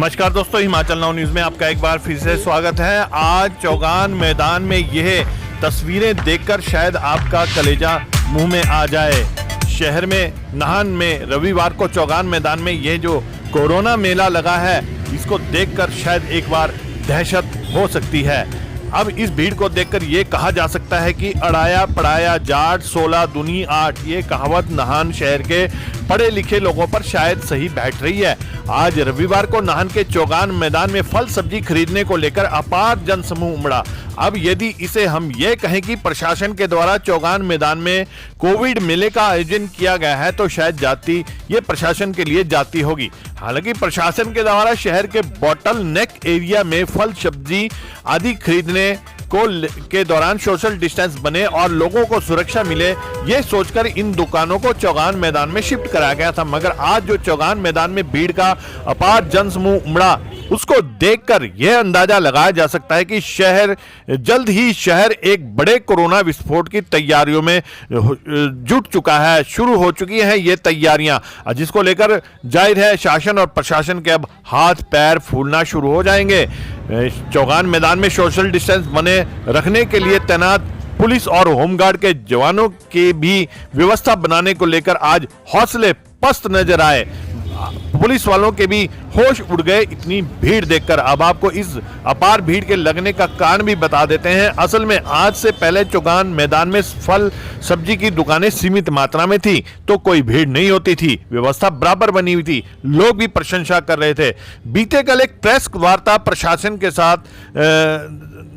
नमस्कार दोस्तों, Himachal now news में आपका एक बार फिर से स्वागत है। आज चौगान मैदान में यह तस्वीरें देखकर शायद आपका कलेजा मुंह में आ जाए। शहर में नाहन में रविवार को चौगान मैदान में यह जो कोरोना मेला लगा है, इसको देखकर शायद एक बार दहशत हो सकती है। अब इस भीड़ को देखकर ये कहा जा सकता है कि अड़ाया पड़ाया जाट 16 दूनी 8, ये कहावत नाहन शहर के पढ़े लिखे लोगों पर शायद सही बैठ रही है। आज रविवार को नाहन के चौगान मैदान में फल सब्जी खरीदने को लेकर अपार जनसमूह उमड़ा। अब यदि इसे हम ये कहें कि प्रशासन के द्वारा चौगान मैदान में कोविड मेले का आयोजन किया गया है, तो शायद जाति ये प्रशासन के लिए जाति होगी। हालांकि प्रशासन के द्वारा शहर के बॉटल नेक एरिया में फल सब्जी आदि खरीदने के दौरान सोशल डिस्टेंस बने और लोगों को सुरक्षा मिले, ये सोचकर इन दुकानों को चौगान मैदान में शिफ्ट कराया गया था। मगर आज जो चौगान मैदान में भीड़ का अपार जनसमूह उमड़ा, उसको देखकर यह अंदाजा लगाया जा सकता है कि जल्द ही शहर एक बड़े कोरोना विस्फोट की तैयारियों में जुट चुका है। शुरू हो चुकी हैं ये तैयारियां, जिसको लेकर जाहिर है शासन और प्रशासन के अब हाथ पैर फूलना शुरू हो जाएंगे। चौगान मैदान में सोशल डिस्टेंस बने रखने के लिए तैनात पुलिस और होमगार्ड के जवानों की भी व्यवस्था बनाने को लेकर आज हौसले पस्त नजर आए। पुलिस वालों के भी होश उड़ गए इतनी भीड़ देखकर। अब आपको इस अपार भीड़ के लगने का कारण भी बता देते हैं। असल में आज से पहले चौगान मैदान में फल सब्जी की दुकानें सीमित मात्रा में थी, तो कोई भीड़ नहीं होती थी, व्यवस्था बराबर बनी हुई थी, लोग भी प्रशंसा कर रहे थे। बीते कल एक प्रेस वार्ता प्रशासन के साथ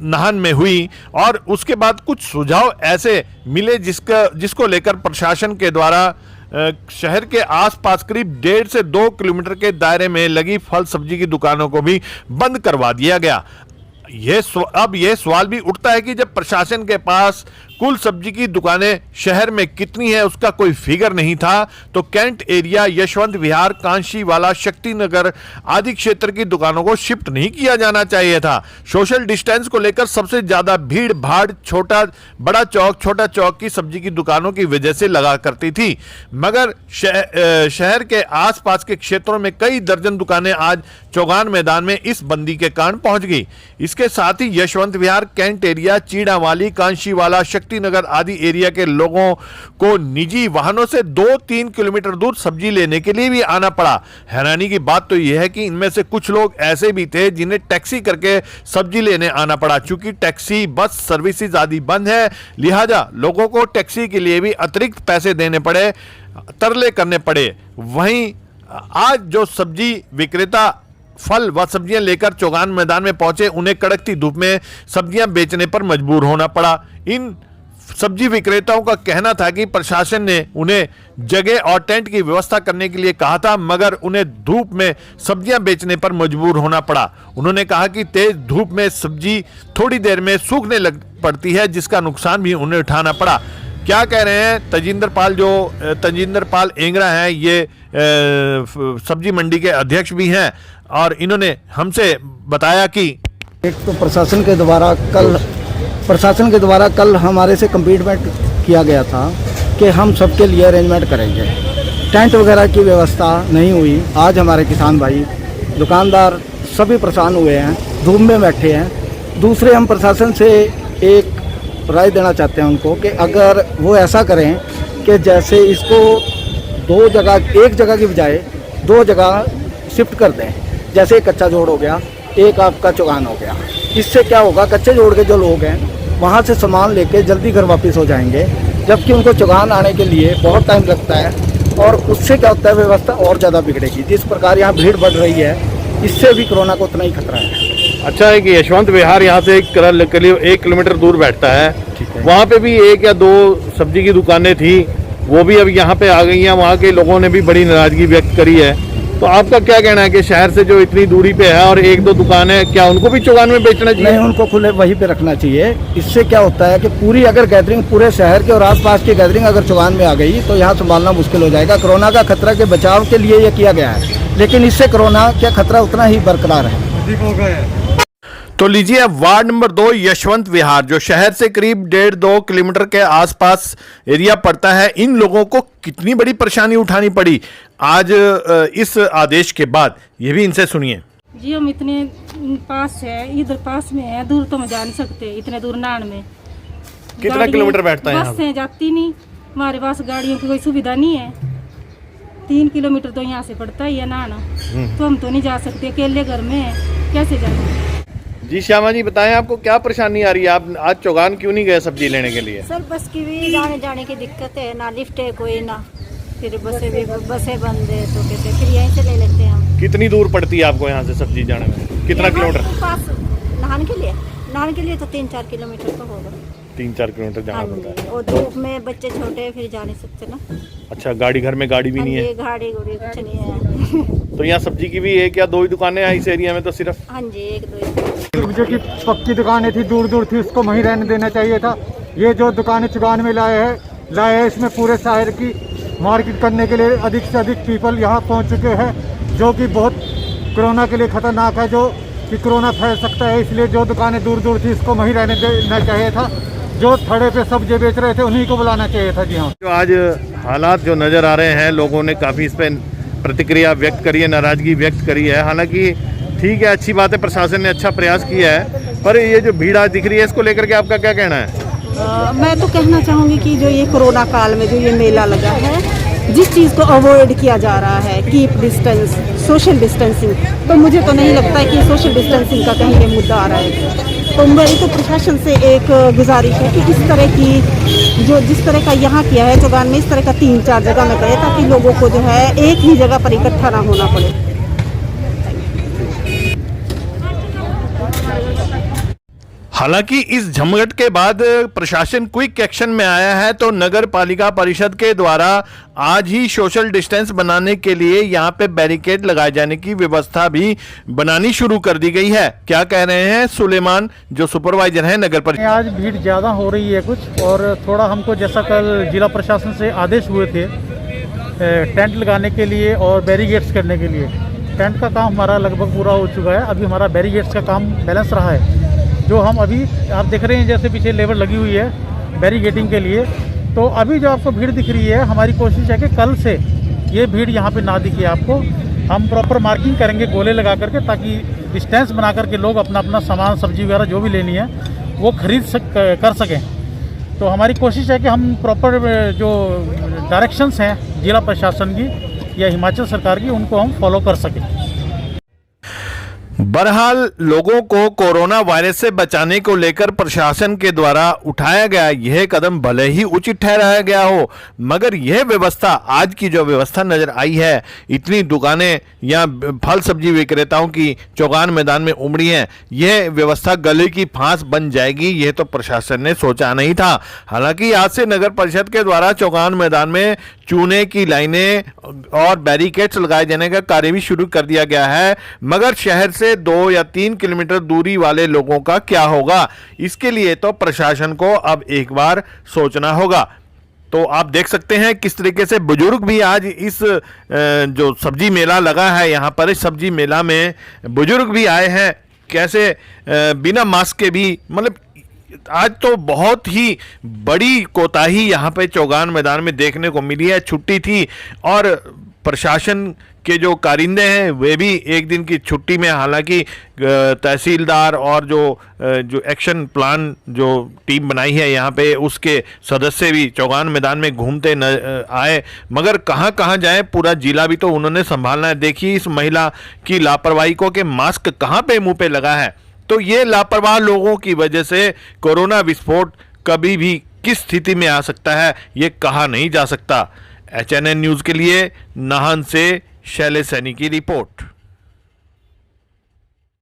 नाहन में हुई और उसके बाद कुछ सुझाव ऐसे मिले जिसको लेकर प्रशासन के द्वारा शहर के आसपास करीब 1.5 से 2 किलोमीटर के दायरे में लगी फल सब्जी की दुकानों को भी बंद करवा दिया गया। अब यह सवाल भी उठता है कि जब प्रशासन के पास कुल सब्जी की दुकानें शहर में कितनी है उसका कोई फिगर नहीं था, तो कैंट एरिया, यशवंत विहार, कांशी वाला, शक्ति नगर आदि क्षेत्र की दुकानों को शिफ्ट नहीं किया जाना चाहिए था। सोशल डिस्टेंस को लेकर सबसे ज्यादा भीड़ भाड़ बड़ा चौक, छोटा चौक की सब्जी की दुकानों की वजह से लगा करती थी। मगर शहर के आसपास के क्षेत्रों में कई दर्जन दुकानें आज चौगान मैदान में इस बंदी के कारण पहुंच गई। इसके साथ ही यशवंत विहार, कैंट एरिया, चीड़ावाली, कांशी वाला, नगर आदि एरिया के लोगों को निजी वाहनों से 2-3 किलोमीटर दूर सब्जी लेने के लिए भी आना पड़ा। हैरानी की बात तो यह है कि इनमें से कुछ लोग ऐसे भी थे जिन्हें टैक्सी करके सब्जी लेने आना पड़ा। चूंकि टैक्सी बस सर्विसेज आदि बंद है, लिहाजा लोगों को टैक्सी के लिए भी अतिरिक्त पैसे देने पड़े, तरले करने पड़े। वहीं आज जो सब्जी विक्रेता फल व सब्जियां लेकर चौगान मैदान में पहुंचे, उन्हें कड़कती धूप में सब्जियां बेचने पर मजबूर होना पड़ा। इन सब्जी विक्रेताओं का कहना था कि प्रशासन ने उन्हें जगह और टेंट की व्यवस्था करने के लिए कहा था, मगर उन्हें धूप में सब्जियां बेचने पर मजबूर होना पड़ा। उन्होंने कहा कि तेज धूप में सब्जी थोड़ी देर में सूखने लग पड़ती है, जिसका नुकसान भी उन्हें उठाना पड़ा। क्या कह रहे हैं तजिंदर पाल एंगरा हैं, ये सब्जी मंडी के अध्यक्ष भी हैं, और इन्होंने हमसे बताया कि एक तो प्रशासन के द्वारा कल हमारे से कमिटमेंट किया गया था कि हम सबके लिए अरेंजमेंट करेंगे। टेंट वगैरह की व्यवस्था नहीं हुई। आज हमारे किसान भाई, दुकानदार सभी परेशान हुए हैं, धूप में बैठे हैं। दूसरे, हम प्रशासन से एक राय देना चाहते हैं उनको कि अगर वो ऐसा करें कि जैसे इसको एक जगह की बजाय 2 जगह शिफ्ट कर दें। जैसे एक कच्चा जोड़ हो गया, एक आपका चौगान हो गया। इससे क्या होगा, कच्चे जोड़ के जो लोग हैं वहाँ से सामान लेके जल्दी घर वापस हो जाएंगे, जबकि उनको चौगान आने के लिए बहुत टाइम लगता है। और उससे क्या होता है, व्यवस्था और ज़्यादा बिगड़ेगी। जिस प्रकार यहाँ भीड़ बढ़ रही है, इससे भी कोरोना को उतना ही खतरा है। अच्छा है कि यशवंत विहार यहाँ से करीब 1 किलोमीटर दूर बैठता है, वहाँ पे भी 1 या 2 सब्जी की दुकानें थी, वो भी अब यहाँ पे आ गई हैं। वहाँ के लोगों ने भी बड़ी नाराजगी व्यक्त करी है। तो आपका क्या कहना है कि शहर से जो इतनी दूरी पे है और 1-2 दुकानें, क्या उनको भी चौगान में बेचना चाहिए? नहीं, उनको खुले वहीं पे रखना चाहिए। इससे क्या होता है कि पूरी अगर गैदरिंग, पूरे शहर के और आसपास की गैदरिंग अगर चौगान में आ गई तो यहाँ संभालना मुश्किल हो जाएगा। कोरोना का खतरा के बचाव के लिए ये किया गया है, लेकिन इससे कोरोना का खतरा उतना ही बरकरार है। तो लीजिए, अब वार्ड नंबर 2 यशवंत विहार, जो शहर से करीब 1.5-2 किलोमीटर के आसपास एरिया पड़ता है, इन लोगों को कितनी बड़ी परेशानी उठानी पड़ी आज इस आदेश के बाद, ये भी इनसे सुनिए। जी हम इतने पास है, इधर पास में है, दूर तो हम जा नहीं सकते, इतने दूर नान में कितना किलोमीटर बैठता है यहाँ बसें जाती नहीं, हमारे पास गाड़ियों की कोई सुविधा नहीं है। 3 किलोमीटर तो यहाँ से पड़ता ही है नाना, तो हम तो नहीं जा सकते, अकेले घर में है, कैसे जाएंगे। जी श्यामा जी बताएं, आपको क्या परेशानी आ रही है? आप आज चौगान क्यों नहीं गए सब्जी लेने के लिए? सर बस की भी जाने की दिक्कत है, ना लिफ्ट है कोई, ना फिर बसें बंद है, तो कैसे फिर यहीं से ले लेते हैं हम। कितनी दूर पड़ती है आपको यहाँ से सब्जी जाने में? कितना किलोमीटर? पास नहाने के लिए तो 3-4 किलोमीटर तो होगा। 3-4 किलोमीटर जाना हाँ पड़ता जी, है। और धूप में बच्चे छोटे हैं, फिर जा नहीं सकते ना। अच्छा, गाड़ी घर में गाड़ी भी हाँ नहीं है? जी, गाड़ी गुड़ी कुछ नहीं है। तो यहाँ सब्जी की भी एक या दो ही दुकानें हैं इस एरिया में तो सिर्फ? हाँ जी, 1-2 जो कि पक्की दुकानें थी दूर दूर थी, उसको वहीं रहने देना चाहिए था। ये जो दुकानें चुगान में लाए हैं इसमें पूरे शहर की मार्केट करने के लिए अधिक से अधिक पीपल यहाँ पहुँच चुके हैं, जो कि बहुत कोरोना के लिए खतरनाक है, जो कि कोरोना फैल सकता है। इसलिए जो दुकानें दूर दूर थी उसको वहीं रहने देना चाहिए था। जो थड़े पे सब्जी बेच रहे थे उन्हीं को बुलाना चाहिए था। जी हाँ, जो आज हालात जो नज़र आ रहे हैं, लोगों ने काफ़ी इस पर प्रतिक्रिया व्यक्त करी है, नाराज़गी व्यक्त करी है। हालांकि ठीक है, अच्छी बात है, प्रशासन ने अच्छा प्रयास किया है, पर ये जो भीड़ आज दिख रही है इसको लेकर के आपका क्या कहना है? मैं तो कहना चाहूँगी कि जो ये कोरोना काल में जो ये मेला लगा है, जिस चीज़ को अवॉइड किया जा रहा है, कीप डिस्टेंस, सोशल डिस्टेंसिंग, तो मुझे तो नहीं लगता है कि सोशल डिस्टेंसिंग का कहीं ये मुद्दा आ रहा है। तो मेरी तो प्रशासन से एक गुजारिश है कि इस तरह की जिस तरह का यहाँ किया है चौगान में, इस तरह का 3-4 जगह में करे, ताकि लोगों को जो है एक ही जगह पर इकट्ठा ना होना पड़े। हालांकि इस झमघट के बाद प्रशासन क्विक एक्शन में आया है, तो नगर पालिका परिषद के द्वारा आज ही सोशल डिस्टेंस बनाने के लिए यहां पे बैरिकेड लगाए जाने की व्यवस्था भी बनानी शुरू कर दी गई है। क्या कह रहे हैं सुलेमान, जो सुपरवाइजर हैं नगर परिषद? आज भीड़ ज़्यादा हो रही है कुछ, और थोड़ा हमको जैसा कल जिला प्रशासन से आदेश हुए थे टेंट लगाने के लिए और बैरिकेड्स करने के लिए। टेंट का काम हमारा लगभग पूरा हो चुका है, अभी हमारा बैरिकेड्स का काम बैलेंस रहा है, जो हम अभी आप देख रहे हैं जैसे पीछे लेबर लगी हुई है बैरिकेडिंग के लिए। तो अभी जो आपको भीड़ दिख रही है, हमारी कोशिश है कि कल से ये भीड़ यहाँ पे ना दिखे आपको। हम प्रॉपर मार्किंग करेंगे गोले लगा करके, ताकि डिस्टेंस बना करके लोग अपना अपना सामान सब्जी वगैरह जो भी लेनी है वो कर सकें। तो हमारी कोशिश है कि हम प्रॉपर जो डायरेक्शंस हैं जिला प्रशासन की या हिमाचल सरकार की, उनको हम फॉलो कर सकें। बहरहाल लोगों को कोरोना वायरस से बचाने को लेकर प्रशासन के द्वारा उठाया गया यह कदम भले ही उचित ठहराया गया हो, मगर यह व्यवस्था, आज की जो व्यवस्था नजर आई है, इतनी दुकानें या फल सब्जी विक्रेताओं की चौगान मैदान में उमड़ी हैं, यह व्यवस्था गले की फांस बन जाएगी, यह तो प्रशासन ने सोचा नहीं था। हालांकि आज से नगर परिषद के द्वारा चौगान मैदान में चूने की लाइनें और बैरिकेड्स लगाए जाने का कार्य भी शुरू कर दिया गया है, मगर शहर से 2 या 3 किलोमीटर दूरी वाले लोगों का क्या होगा, इसके लिए तो प्रशासन को अब एक बार सोचना होगा। तो आप देख सकते हैं किस तरीके से बुजुर्ग भी आज इस जो सब्जी मेला लगा है यहाँ पर, इस सब्जी मेला में बुजुर्ग भी आए हैं, कैसे बिना मास्क के भी, मतलब आज तो बहुत ही बड़ी कोताही यहाँ पे चौगान मैदान में देखने को मिली है। छुट्टी थी और प्रशासन के जो कारिंदे हैं वे भी एक दिन की छुट्टी में, हालांकि तहसीलदार और जो एक्शन प्लान जो टीम बनाई है यहाँ पे, उसके सदस्य भी चौगान मैदान में घूमते आए, मगर कहाँ कहाँ जाए, पूरा जिला भी तो उन्होंने संभालना है। देखिए इस महिला की लापरवाही को कि मास्क कहाँ पे मुंह पे लगा है। तो ये लापरवाह लोगों की वजह से कोरोना विस्फोट कभी भी किस स्थिति में आ सकता है ये कहा नहीं जा सकता। HNN न्यूज़ के लिए नाहन से शैलेश सैनी की रिपोर्ट।